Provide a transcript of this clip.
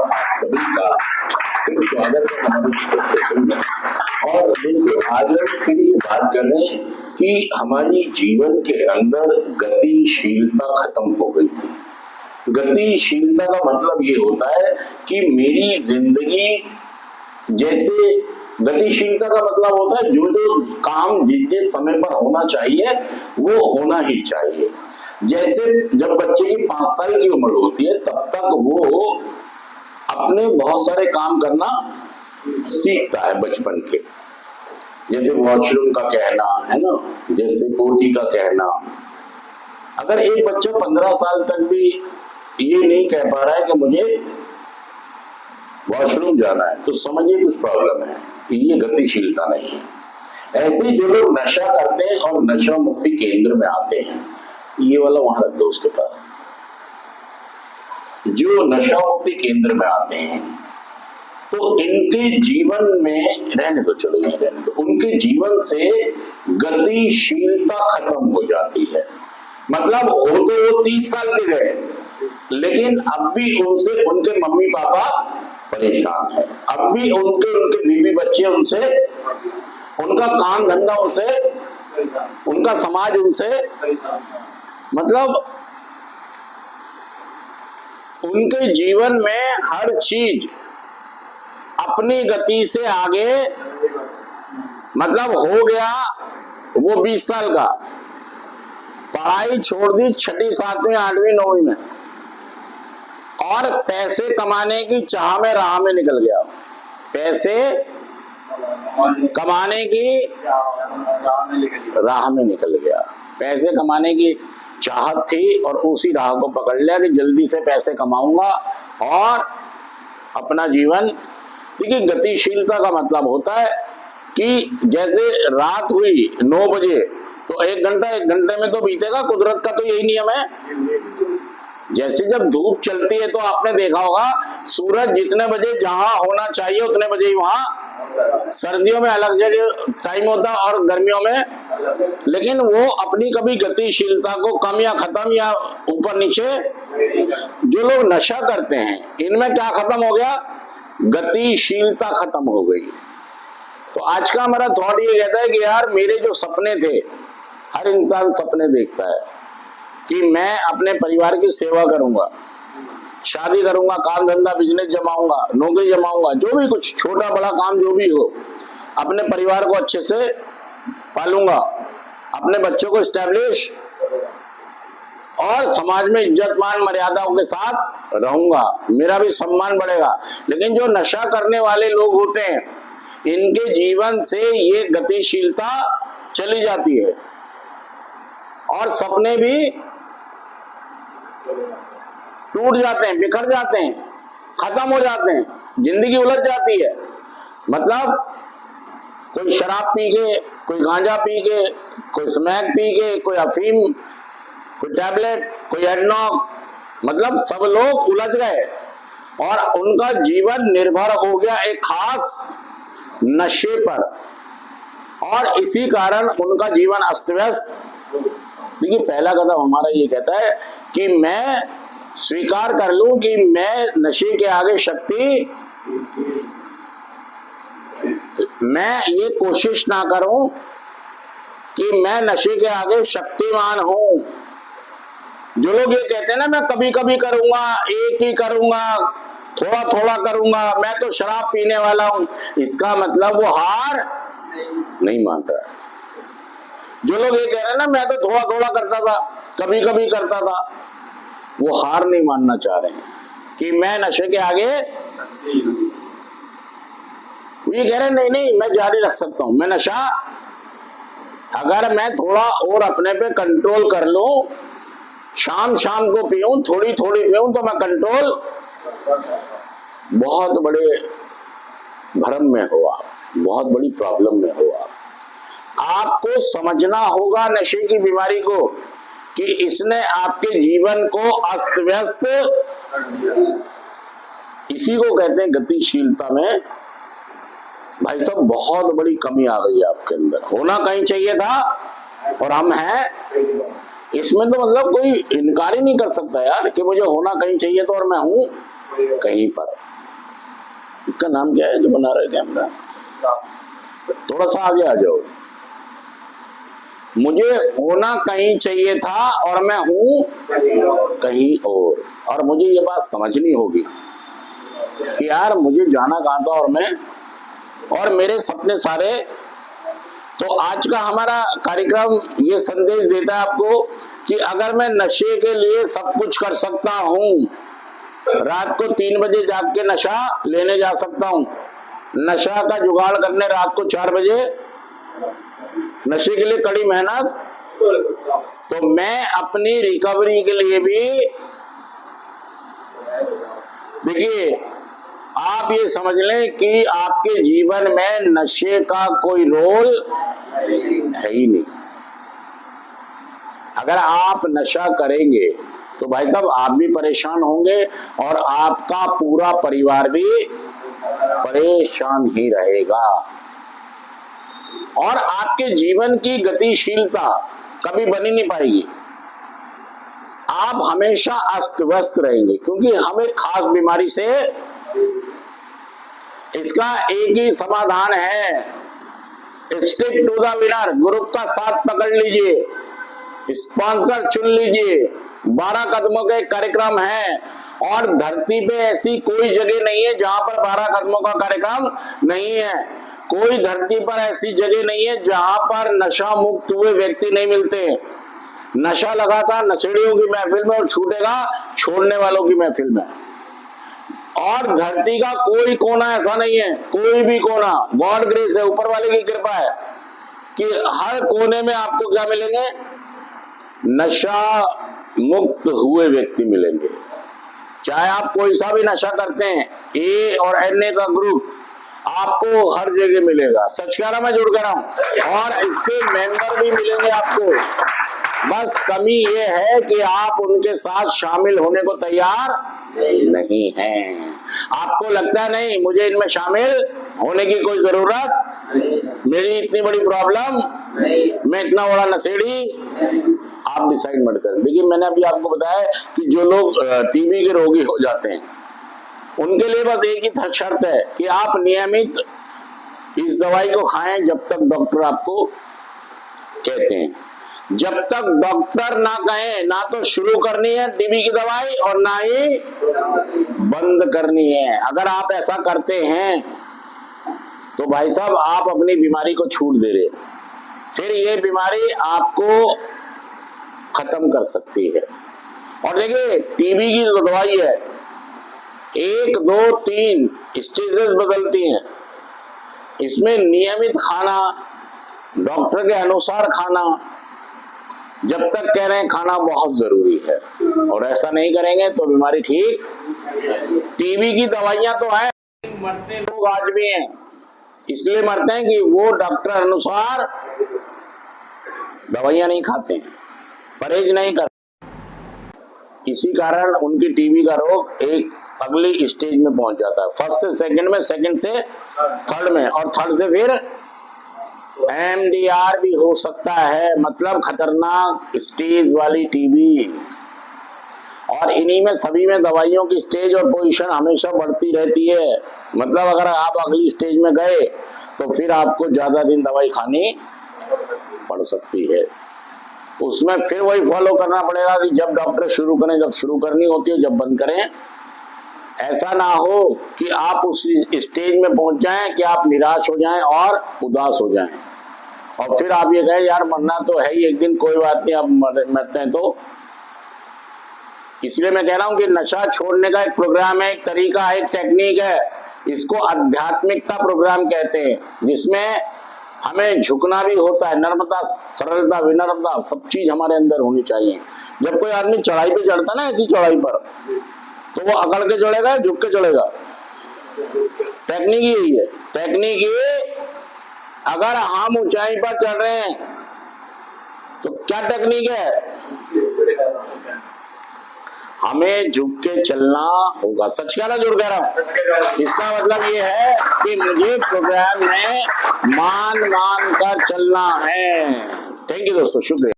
सभी का स्वागत है हमारे। और देखिए आज हम फिर ये बात कर रहे हैं कि हमारी जीवन के अंदर गतिशीलता खत्म हो गई थी। गतिशीलता का मतलब ये होता है कि मेरी जिंदगी, जैसे गतिशीलता का मतलब होता है जो जो काम जिस समय पर होना चाहिए वो होना ही चाहिए। जैसे जब बच्चे की 5 साल की उम्र होती है तब तक वो अपने बहुत सारे काम करना सीखता है बचपन के, जैसे वॉशरूम का कहना है ना, जैसे पोटी का कहना। अगर एक बच्चा 15 साल तक भी ये नहीं कह पा रहा है कि मुझे वॉशरूम जाना है तो समझिए कुछ प्रॉब्लम है, ये गतिशीलता नहीं है। ऐसे जो लोग नशा करते हैं और नशा मुक्ति केंद्र में आते हैं, ये वाला वहां रख दो उसके पास, जो नशा मुक्ति केंद्र में आते हैं तो इनके जीवन में रहने दो, चलो ये रहने दो, उनके जीवन से गतिशीलता खत्म हो जाती है। मतलब हो तो वो 30 साल के गए लेकिन अब भी उनसे उनके मम्मी पापा परेशान है, अब भी उनके बीवी बच्चे उनसे, उनका काम धंधा उनसे, उनका समाज उनसे, मतलब उनके जीवन में हर चीज अपनी गति से आगे, मतलब हो गया वो 20 साल का, पढ़ाई छोड़ दी 6ठी 7वीं 8वीं 9वीं में और पैसे कमाने की चाह में राह में निकल गया, पैसे कमाने की राह में निकल गया, पैसे कमाने की चाहत थी और उसी राह को पकड़ लिया कि जल्दी से पैसे कमाऊंगा और अपना जीवन। देखिए गतिशीलता का मतलब होता है कि जैसे रात हुई 9 बजे तो 1 घंटे में तो बीतेगा, कुदरत का तो यही नियम है। जैसे जब धूप चलती है तो आपने देखा होगा सूरज जितने बजे जहां होना चाहिए उतने बजे ही वहां, सर्दियों में अलग जगह टाइम होता और गर्मियों में, लेकिन वो अपनी कभी गतिशीलता को कम या खत्म या ऊपर नीचे। जो लोग नशा करते हैं इनमें क्या खत्म हो गया, गतिशीलता खत्म हो गई। तो आज का हमारा थॉट ये कहता है कि यार मेरे जो सपने थे, हर इंसान सपने देखता है कि मैं अपने परिवार की सेवा करूंगा, शादी करूंगा, काम धंधा बिजनेस जमाऊंगा, नौकरी जमाऊंगा, जो भी कुछ छोटा बड़ा काम जो भी हो, अपने परिवार को अच्छे से पालूंगा, अपने बच्चों को स्टैब्लिश और समाज में इज्जत मान मर्यादाओं के साथ रहूंगा, मेरा भी सम्मान बढ़ेगा। लेकिन जो नशा करने वाले लोग होते हैं इनके जीवन से ये गतिशीलता चली जाती है और सपने भी टूट जाते हैं, बिखर जाते हैं, खत्म हो जाते हैं, जिंदगी उलझ जाती है। मतलब कोई शराब पी के, कोई गांजा पी के, कोई स्मैक पी के, कोई अफीम, कोई टैबलेट, कोई एडनॉक, मतलब सब लोग उलझ गए और उनका जीवन निर्भर हो गया एक खास नशे पर और इसी कारण उनका जीवन अस्त व्यस्त। देखिए पहला कदम हमारा ये कहता है कि मैं स्वीकार कर लूं कि मैं नशे के आगे शक्ति, मैं ये कोशिश ना करूं कि मैं नशे के आगे शक्तिमान हूं। जो लोग ये कहते हैं ना मैं कभी कभी करूंगा, एक ही करूंगा, थोड़ा थोड़ा करूंगा, मैं तो शराब पीने वाला हूं, इसका मतलब वो हार नहीं मानता है। जो लोग ये कह रहे हैं ना मैं तो थोड़ा थोड़ा करता था, कभी कभी करता था, वो हार नहीं मानना चाह रहे हैं कि मैं नशे के आगे, ये कह रहे हैं नहीं नहीं मैं जारी रख सकता हूं, मैं नशा अगर मैं थोड़ा और अपने पे कंट्रोल कर लूं, शाम शाम को पीऊं, थोड़ी थोड़ी पीऊं तो मैं कंट्रोल। बहुत बड़े भ्रम में हो आप, बहुत बड़ी प्रॉब्लम में हो आप। आपको समझना होगा नशे की बीमारी को कि इसने आपके जीवन को अस्त व्यस्त, इसी को कहते हैं गतिशीलता में भाई साहब बहुत बड़ी कमी आ गई है आपके अंदर। होना कहीं चाहिए था और हम हैं, इसमें तो मतलब कोई इनकार ही नहीं कर सकता यार कि मुझे होना कहीं चाहिए तो और मैं हूं। कहीं पर। इसका नाम क्या है जो बना रहा है कैमरा? थोड़ा सा आगे आ जाओ। मुझे होना कहीं चाहिए था और मैं हूं कहीं और मुझे ये बात समझनी होगी कि यार मुझे जाना कहां था और मेरे सपने सारे। तो आज का हमारा कार्यक्रम ये संदेश देता है आपको कि अगर मैं नशे के लिए सब कुछ कर सकता हूं, रात को 3 बजे जाग के नशा लेने जा सकता हूं, नशा का जुगाड़ करने रात को 4 बजे नशे के लिए कड़ी मेहनत, तो मैं अपनी रिकवरी के लिए भी, देखिए आप ये समझ लें कि आपके जीवन में नशे का कोई रोल है ही नहीं। अगर आप नशा करेंगे तो भाई साहब आप भी परेशान होंगे और आपका पूरा परिवार भी परेशान ही रहेगा और आपके जीवन की गतिशीलता कभी बनी नहीं पाएगी। आप हमेशा अस्त व्यस्त रहेंगे क्योंकि हम एक खास बीमारी से, इसका एक ही समाधान है, stick to the winner. Group का साथ पकड़ लीजिए, स्पॉन्सर चुन लीजिए। 12 कदमों का एक कार्यक्रम है और धरती पे ऐसी कोई जगह नहीं है जहां पर 12 कदमों का कार्यक्रम नहीं है। कोई धरती पर ऐसी जगह नहीं है जहां पर नशा मुक्त हुए व्यक्ति नहीं मिलते। नशा लगा था नशेड़ियों की महफिल में और छूटेगा छोड़ने वालों की महफिल में। और धरती का कोई कोना ऐसा नहीं है, कोई भी कोना, गॉड ग्रेस है, ऊपर वाले की कृपा है कि हर कोने में आपको क्या मिलेंगे? नशा मुक्त हुए व्यक्ति मिलेंगे। चाहे आप कोई सा भी नशा करते हैं, ए और NA का ग्रुप आपको हर जगह मिलेगा। सच कह रहा मैं, जुड़ कर रहा हूं, और इसके मेंबर भी मिलेंगे आपको। बस कमी ये है कि आप उनके साथ शामिल होने को तैयार नहीं हैं। आपको लगता है नहीं मुझे इनमें शामिल होने की कोई जरूरत, मेरी इतनी बड़ी प्रॉब्लम, मैं इतना बड़ा नशेड़ी। आप डिसाइड मत करें। देखिए मैंने अभी आपको बताया कि जो लोग टीबी के रोगी हो जाते हैं उनके लिए बस एक ही शर्त है कि आप नियमित इस दवाई को खाएं जब तक डॉक्टर आपको कहते हैं। जब तक डॉक्टर ना कहे, ना तो शुरू करनी है टीबी की दवाई और ना ही बंद करनी है। अगर आप ऐसा करते हैं तो भाई साहब आप अपनी बीमारी को छूट दे रहे, फिर ये बीमारी आपको खत्म कर सकती है। और देखिए टीबी की जो दवाई है 1, 2, 3 स्टेजेस बदलती हैं। इसमें नियमित खाना, डॉक्टर के अनुसार खाना, जब तक कह रहे हैं खाना बहुत जरूरी है, और ऐसा नहीं करेंगे तो बीमारी ठीक। टीबी की दवाइयां तो है, मरते लोग आज भी हैं, इसलिए मरते हैं कि वो डॉक्टर अनुसार दवाइयां नहीं खाते हैं, परहेज नहीं करते। इसी कारण उनकी टीबी का रोग एक अगली स्टेज में पहुंच जाता है। फर्स्ट से सेकंड में, सेकंड से थर्ड में, और थर्ड से फिर MDR भी हो सकता है, मतलब खतरनाक स्टेज वाली टीबी। और इन्हीं में सभी में दवाइयों की स्टेज और पोजीशन हमेशा बढ़ती रहती है। मतलब अगर आप अगली स्टेज में गए तो फिर आपको ज्यादा दिन दवाई खानी पड़ सकती है। उसमें फिर वही फॉलो करना पड़ेगा कि जब डॉक्टर शुरू करें, जब शुरू करनी होती है, जब बंद करें। ऐसा ना हो कि आप उस स्टेज में पहुंच जाएं कि आप निराश हो जाएं और उदास हो जाएं, और फिर आप ये कहें यार मरना तो है ही एक दिन, कोई बात नहीं, अब मरते हैं। तो इसलिए मैं कह रहा हूं कि नशा छोड़ने का एक प्रोग्राम है, एक तरीका है, एक टेक्निक है। इसको आध्यात्मिकता प्रोग्राम कहते हैं, जिसमें हमें झुकना भी होता है, नम्रता, सरलता, विनम्रता, सब चीज हमारे अंदर होनी चाहिए। जब कोई आदमी चढ़ाई पे चढ़ता ना, ऐसी चढ़ाई पर, तो वो अकड़ के चढ़ेगा, झुक के चढ़ेगा। टेक्निक यही है। टेक्निक ये, अगर हम ऊंचाई पर चढ़ रहे हैं तो क्या टेक्निक है? हमें झुक के चलना होगा। सच कह रहा, जुड़ कह रहा हूं। इसका मतलब ये है कि मुझे प्रोग्राम में मान कर चलना है। थैंक यू दोस्तों, शुक्रिया।